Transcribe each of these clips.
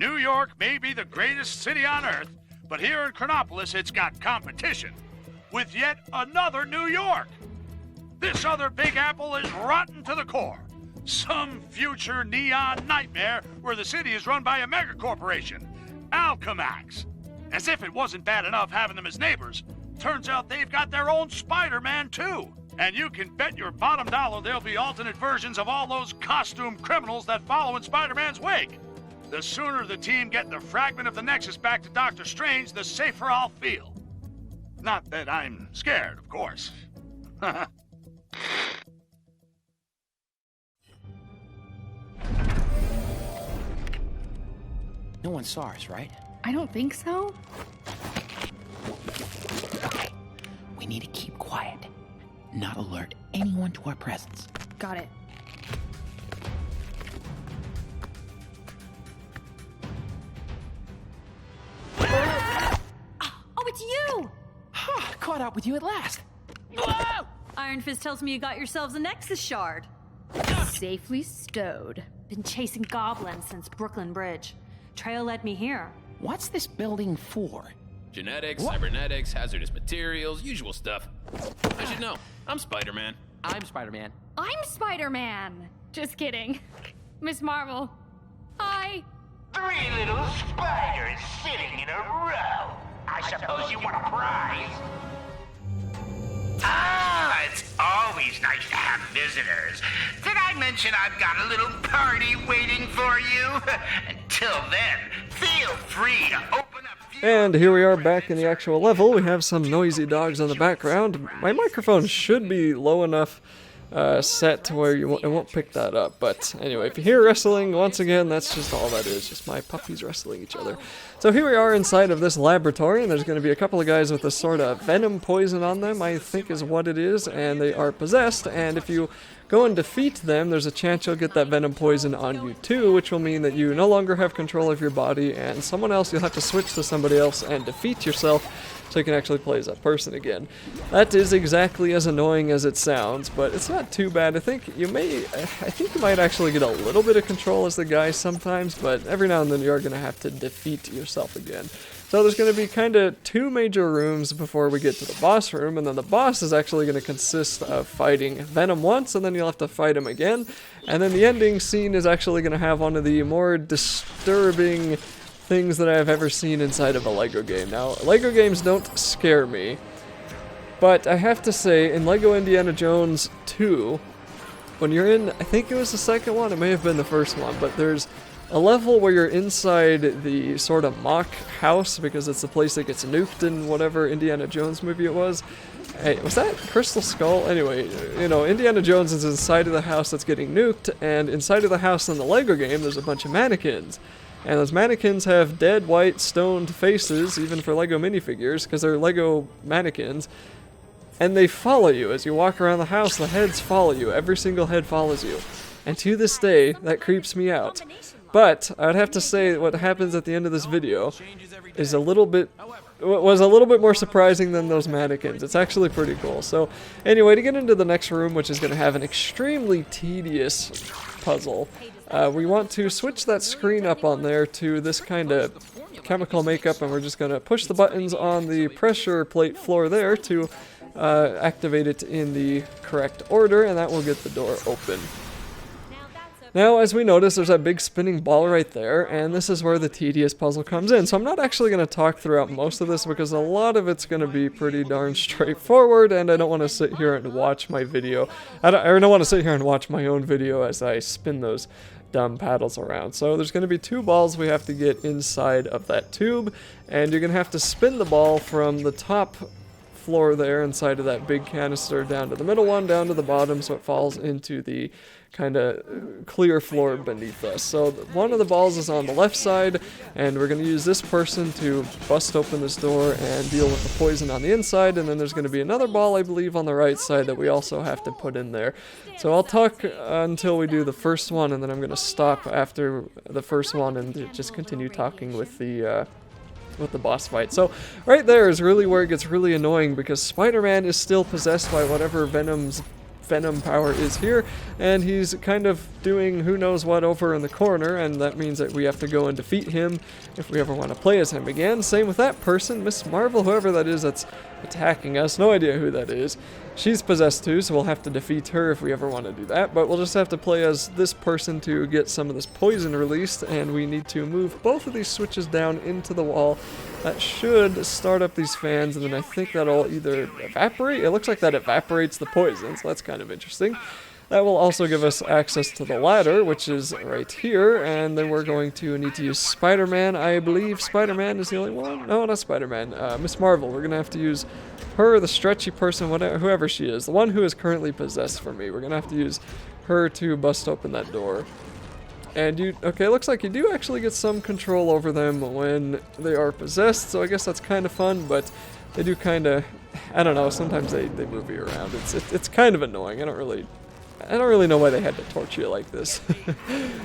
New York may be the greatest city on earth, but here in Chronopolis it's got competition with yet another New York. This other Big Apple is rotten to the core. Some future neon nightmare where the city is run by a mega corporation, Alchemax. As if it wasn't bad enough having them as neighbors, turns out they've got their own Spider-Man too. And you can bet your bottom dollar there'll be alternate versions of all those costume criminals that follow in Spider-Man's wake. The sooner the team get the fragment of the Nexus back to Doctor Strange, the safer I'll feel. Not that I'm scared, of course. No one saw us, right? I don't think so. Okay, we need to keep quiet. Not alert anyone to our presence. Got it. Oh, it's you! Ha! Caught up with you at last. Whoa! Iron Fist tells me you got yourselves a Nexus shard. Safely stowed. Been chasing goblins since Brooklyn Bridge. Trail led me here. What's this building for? Genetics, cybernetics, hazardous materials, usual stuff. I should know. I'm Spider-Man. I'm Spider-Man. I'm Spider-Man! Just kidding. Miss Marvel. Hi. 3 little spiders sitting in a row. I suppose you want a prize? Ah, it's always nice to have visitors. Did I mention I've got a little party waiting for you? Until then, feel free to open up. And here we are back in the actual level. We have some noisy dogs in the background. My microphone should be low enough set to where it won't pick that up. But anyway, if you hear wrestling, once again, that's just all that is. Just my puppies wrestling each other. So here we are inside of this laboratory, and there's going to be a couple of guys with this sort of venom poison on them, I think is what it is, and they are possessed. And if you go and defeat them, there's a chance you'll get that venom poison on you too, which will mean that you no longer have control of your body, and someone else, you'll have to switch to somebody else and defeat yourself so you can actually play as that person again. That is exactly as annoying as it sounds, but it's not too bad. I think you might actually get a little bit of control as the guy sometimes, but every now and then you are going to have to defeat yourself again. So there's going to be kind of 2 major rooms before we get to the boss room, and then the boss is actually going to consist of fighting Venom once, and then you'll have to fight him again. And then the ending scene is actually going to have one of the more disturbing things that I've ever seen inside of a Lego game. Now, Lego games don't scare me, but I have to say, in Lego Indiana Jones 2, when you're in, I think it was the second one, it may have been the first one, but there's a level where you're inside the sort of mock house, because it's the place that gets nuked in whatever Indiana Jones movie it was. Hey, was that Crystal Skull? Anyway, you know, Indiana Jones is inside of the house that's getting nuked, and inside of the house in the Lego game, there's a bunch of mannequins. And those mannequins have dead, white, stoned faces, even for Lego minifigures, because they're Lego mannequins. And they follow you as you walk around the house. The heads follow you. Every single head follows you. And to this day, that creeps me out. But I would have to say that what happens at the end of this video is was a little bit more surprising than those mannequins. It's actually pretty cool. So anyway, to get into the next room, which is going to have an extremely tedious puzzle, we want to switch that screen up on there to this kind of chemical makeup, and we're just going to push the buttons on the pressure plate floor there to activate it in the correct order, and that will get the door open. Now, as we notice, there's that big spinning ball right there, and this is where the tedious puzzle comes in. So I'm not actually going to talk throughout most of this, because a lot of it's going to be pretty darn straightforward, and I don't want to sit here and watch my video. I don't want to sit here and watch my own video as I spin those dumb paddles around. So there's going to be 2 balls we have to get inside of that tube, and you're going to have to spin the ball from the top floor there inside of that big canister down to the middle one, down to the bottom, so it falls into the kind of clear floor beneath us. So one of the balls is on the left side, and we're going to use this person to bust open this door and deal with the poison on the inside, and then there's going to be another ball, I believe, on the right side that we also have to put in there. So I'll talk until we do the first one, and then I'm going to stop after the first one and just continue talking with the boss fight. So right there is really where it gets really annoying, because Spider-Man is still possessed by whatever Venom's venom power is here, and he's kind of doing who knows what over in the corner, and that means that we have to go and defeat him if we ever want to play as him again. Same with that person, Miss Marvel, whoever that is that's attacking us. No idea who that is. She's possessed too, so we'll have to defeat her if we ever want to do that, but we'll just have to play as this person to get some of this poison released, and we need to move both of these switches down into the wall. That should start up these fans, and then I think that'll either evaporate. It looks like that evaporates the poison, so that's kind of interesting. That will also give us access to the ladder, which is right here, and then we're going to need to use Spider-Man. I believe Spider-Man is the only one. No, not Spider-Man. Miss Marvel. We're going to have to use her, the stretchy person, whatever, whoever she is. The one who is currently possessed for me. We're going to have to use her to bust open that door. And okay, looks like you do actually get some control over them when they are possessed, so I guess that's kind of fun, but they do kind of, I don't know, sometimes they move you around. It's kind of annoying. I don't really know why they had to torture you like this.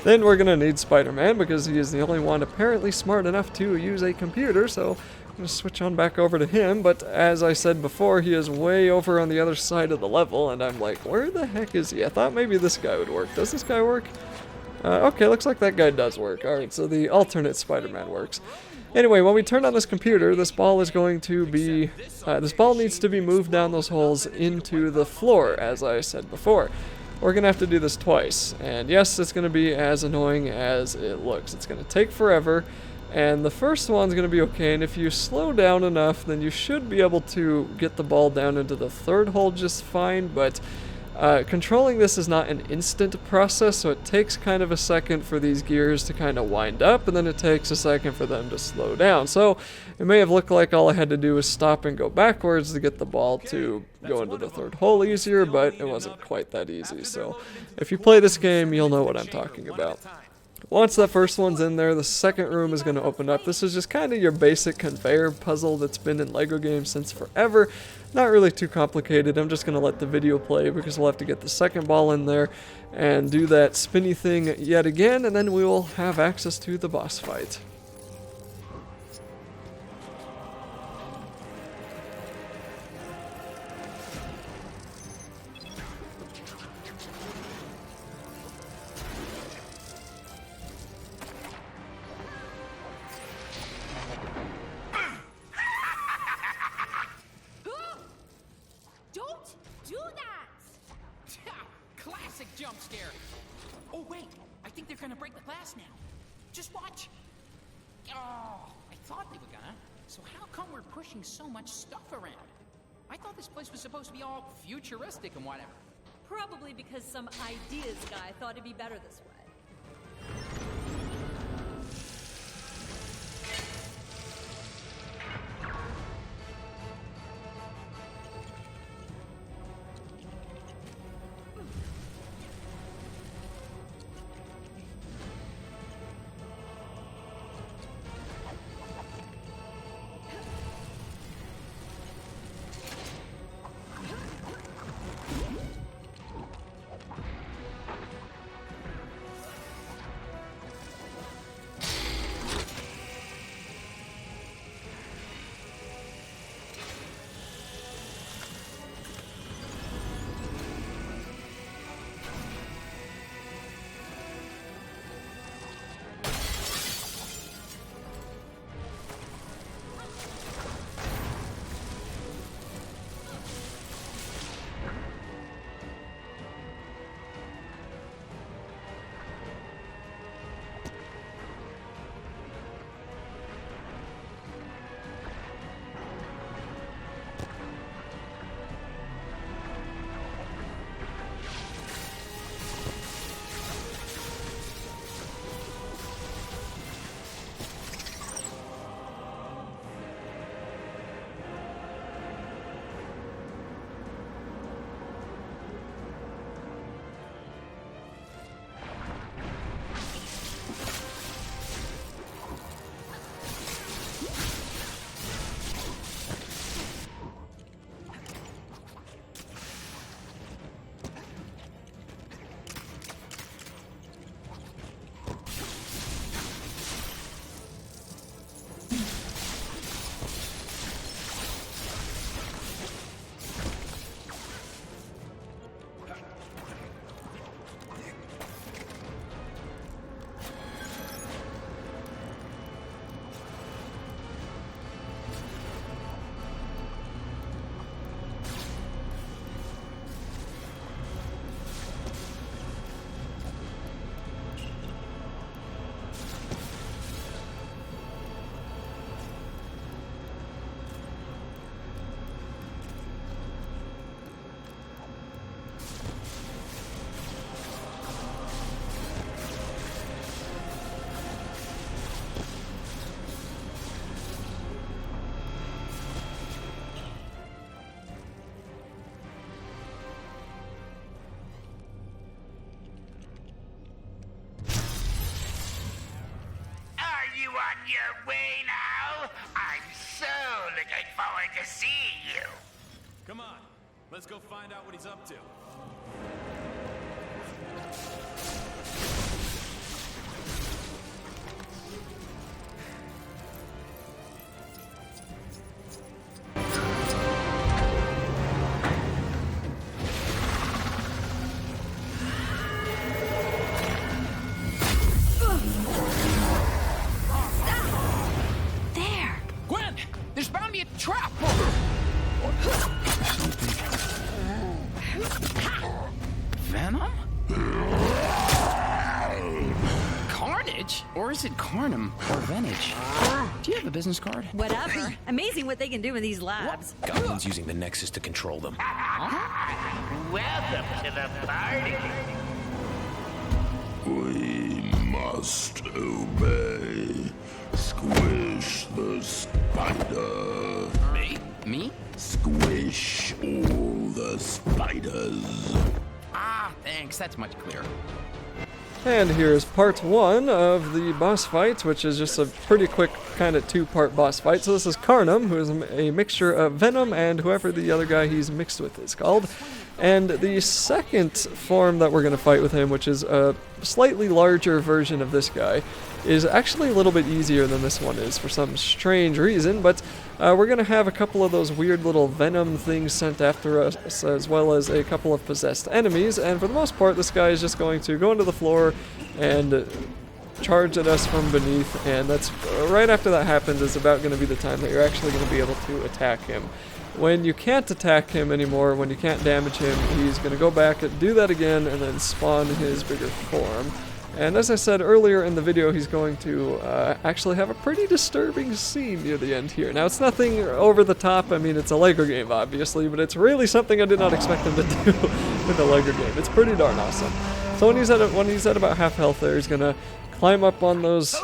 Then we're gonna need Spider-Man because he is the only one apparently smart enough to use a computer, so I'm gonna switch on back over to him. But as I said before, he is way over on the other side of the level, and I'm like, where the heck is he? I thought maybe this guy would work. Does this guy work? Okay, looks like that guy does work. Alright, so the alternate Spider-Man works. Anyway, when we turn on this computer, this ball is going to be, this ball needs to be moved down those holes into the floor, as I said before. We're going to have to do this twice, and yes, it's going to be as annoying as it looks. It's going to take forever, and the first one's going to be okay, and if you slow down enough, then you should be able to get the ball down into the third hole just fine, but controlling this is not an instant process, so it takes kind of a second for these gears to kind of wind up, and then it takes a second for them to slow down. So it may have looked like all I had to do was stop and go backwards to get the ball to go into the third hole easier, but it wasn't quite that easy. So if you play this game, you'll know what I'm talking about. Once that first one's in there, the second room is going to open up. This is just kind of your basic conveyor puzzle that's been in Lego games since forever. Not really too complicated. I'm just going to let the video play because we'll have to get the second ball in there and do that spinny thing yet again, and then we will have access to the boss fight. Classic jump scare. Oh wait, I think they're gonna break the glass now. Just watch. Oh, I thought they were gonna. So how come we're pushing so much stuff around? I thought this place was supposed to be all futuristic and whatever. Probably because some ideas guy thought it'd be better this way. on your way now? I'm so looking forward to seeing you. Come on, let's go find out what he's up to. There! Gwen, there's bound to be a trap. Venom? Carnage? Or is it Carnum or Venage? Do you have a business card? Whatever. Amazing what they can do in these labs. Gotham's using the Nexus to control them. Welcome to the party. We must obey. Squish the spider. Me? Squish all the spiders. Ah, thanks. That's much clearer. And here's part 1 of the boss fight, which is just a pretty quick kind of 2-part boss fight. So this is Carnum, who is a mixture of Venom and whoever the other guy he's mixed with is called. And the second form that we're going to fight with him, which is a slightly larger version of this guy, is actually a little bit easier than this one is for some strange reason, but we're going to have a couple of those weird little venom things sent after us, as well as a couple of possessed enemies, and for the most part this guy is just going to go into the floor and charge at us from beneath, and that's right after that happens is about going to be the time that you're actually going to be able to attack him. When you can't attack him anymore, when you can't damage him, he's going to go back and do that again and then spawn his bigger form. And as I said earlier in the video, he's going to actually have a pretty disturbing scene near the end here. Now, it's nothing over the top. I mean, it's a Lego game, obviously, but it's really something I did not expect him to do with a Lego game. It's pretty darn awesome. So when he's at about half health there, he's going to climb up on those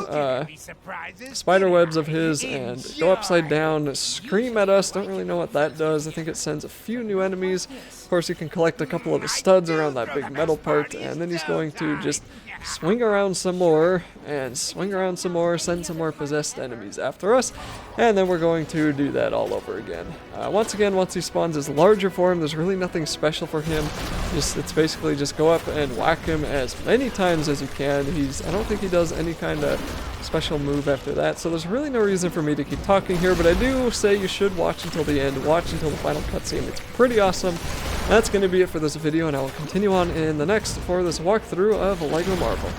spider webs of his and go upside down, scream at us. Don't really know what that does. I think it sends a few new enemies. Of course, you can collect a couple of the studs around that big metal part, and then he's going to just swing around some more, and swing around some more, send some more possessed enemies after us, and then we're going to do that all over again. Once again, once he spawns his larger form, there's really nothing special for him. It's basically just go up and whack him as many times as you can. I don't think he does any kind of special move after that, so there's really no reason for me to keep talking here, but I do say you should watch until the end, watch until the final cutscene. It's pretty awesome. That's going to be it for this video, and I will continue on in the next for this walkthrough of Lego Marvel.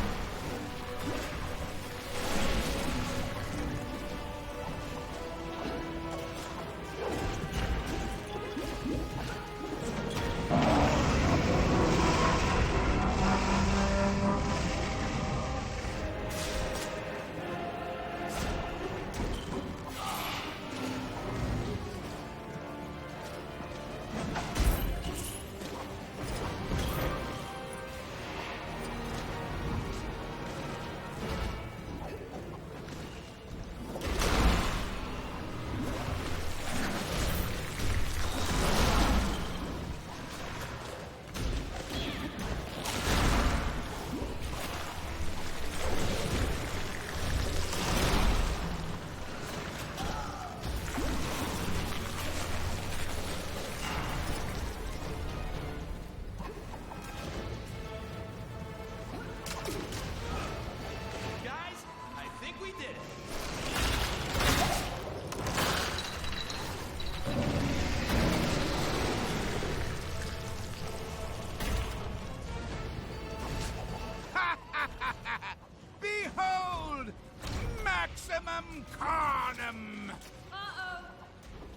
Maximum Carnum! Uh-oh.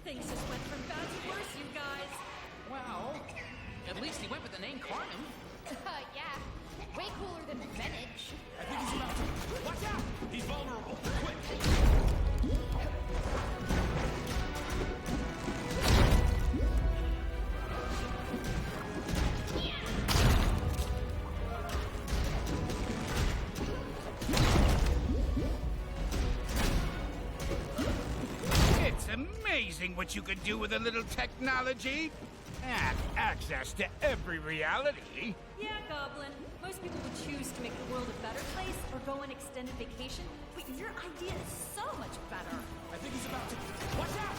Things just went from bad to worse, you guys. Well, at least he went with the name Carnum. Yeah. Way cooler than Venage. I think he's about to. Watch out! He's vulnerable. Quick! It's amazing what you can do with a little technology. And access to every reality. Yeah, Goblin. Most people would choose to make the world a better place or go on extended vacation, but your idea is so much better. I think he's about to. Watch out!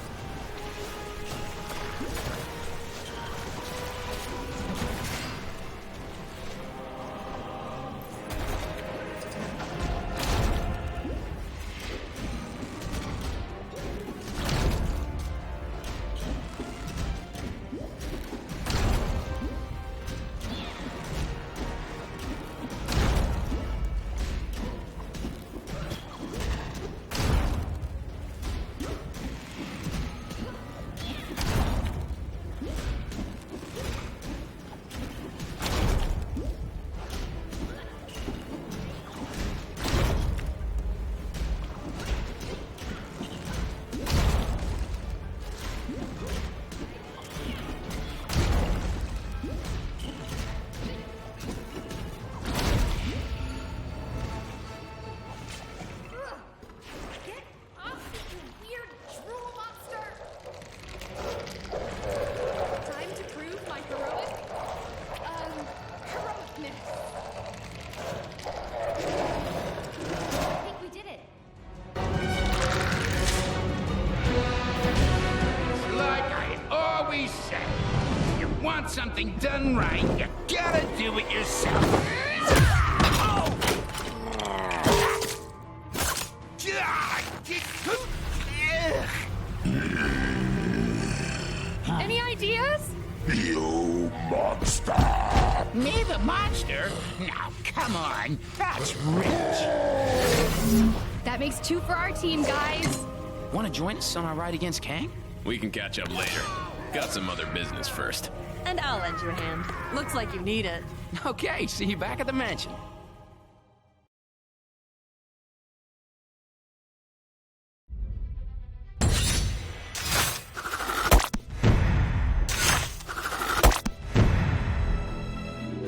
Something done right, you gotta do it yourself. Any ideas? You monster! Me, the monster? Now, come on, that's rich. That makes 2 for our team, guys. Want to join us on our ride against Kang? We can catch up later. Got some other business first. And I'll lend you a hand. Looks like you need it. Okay, see you back at the mansion.